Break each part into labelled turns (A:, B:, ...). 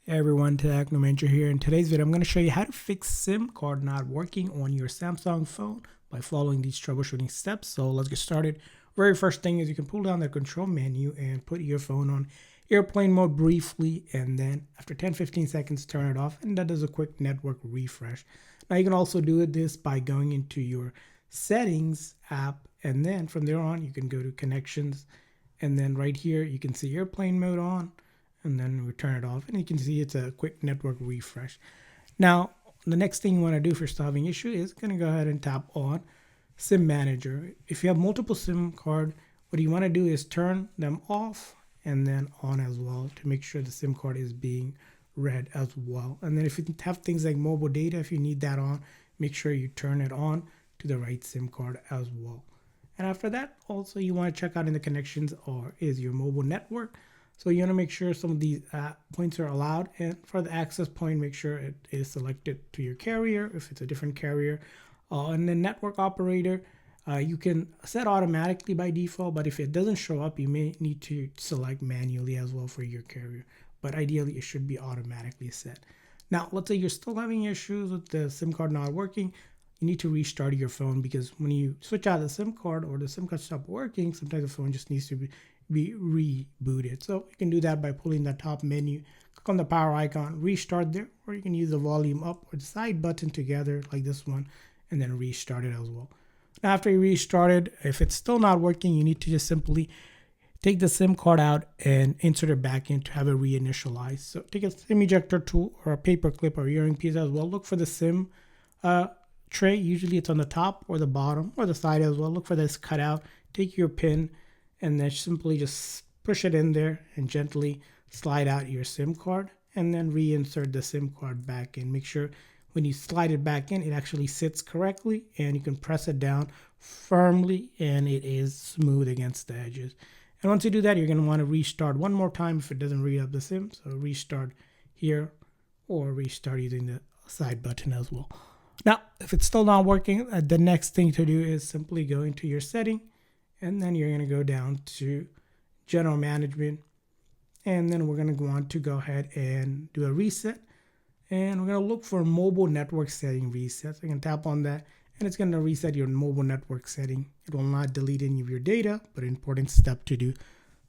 A: Hey everyone, Technomentary here. In today's video, I'm going to show you how to fix SIM card not working on your Samsung phone by following these troubleshooting steps. So let's get started. Very first thing is you can pull down the control menu and put your phone on airplane mode briefly, and then after 10-15 seconds turn it off, and that does a quick network refresh. Now you can also do this by going into your settings app, and then from there on you can go to connections, and then right here you can see airplane mode on, and then we turn it off, and you can see it's a quick network refresh. Now, the next thing you want to do if you're still having issue is going to go ahead and tap on SIM Manager. If you have multiple SIM card, what you want to do is turn them off and then on as well to make sure the SIM card is being read as well. And then if you have things like mobile data, if you need that on, make sure you turn it on to the right SIM card as well. And after that, also you want to check out in the connections is your mobile network. So you want to make sure some of these points are allowed, and for the access point, make sure it is selected to your carrier if it's a different carrier. And then network operator, you can set automatically by default, but if it doesn't show up, you may need to select manually as well for your carrier. But ideally, it should be automatically set. Now, let's say you're still having issues with the SIM card not working. You need to restart your phone, because when you switch out the SIM card or the SIM card stops working, sometimes the phone just needs to be rebooted. So you can do that by pulling the top menu, click on the power icon, restart there, or you can use the volume up or the side button together like this one, and then restart it as well. Now after you restart it, if it's still not working, you need to just simply take the SIM card out and insert it back in to have it reinitialize. So take a SIM ejector tool or a paper clip or earring piece as well. Look for the SIM tray. Usually it's on the top or the bottom or the side as well. Look for this cutout. Take your pin and then simply just push it in there and gently slide out your SIM card, and then reinsert the SIM card back in. Make sure when you slide it back in, it actually sits correctly, and you can press it down firmly and it is smooth against the edges. And once you do that, you're going to want to restart one more time if it doesn't read up the SIM. So restart here or restart using the side button as well. Now, if it's still not working, the next thing to do is simply go into your setting, and then you're going to go down to general management, and then we're going to want to go ahead and do a reset, and we're going to look for mobile network setting reset. So you can tap on that, and it's going to reset your mobile network setting. It will not delete any of your data, but an important step to do.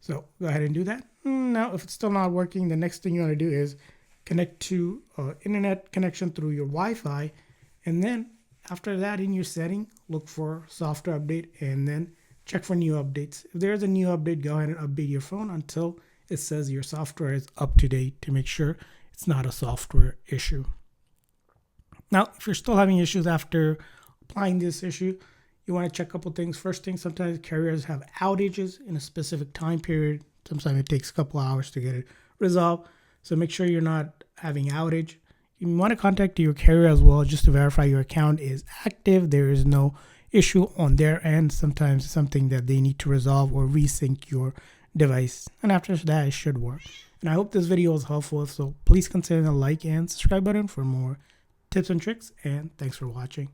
A: So go ahead and do that. Now, if it's still not working, the next thing you want to do is connect to internet connection through your Wi-Fi, and then after that, in your setting, look for software update, and then check for new updates. If there's a new update, go ahead and update your phone until it says your software is up to date to make sure it's not a software issue. Now, if you're still having issues after applying this issue, you want to check a couple things. First thing, sometimes carriers have outages in a specific time period. Sometimes it takes a couple hours to get it resolved. So make sure you're not having outage. You want to contact your carrier as well just to verify your account is active. There is no issue on their end. Sometimes it's something that they need to resolve or resync your device, and after that it should work. And I hope this video was helpful, so please consider the like and subscribe button for more tips and tricks, and thanks for watching.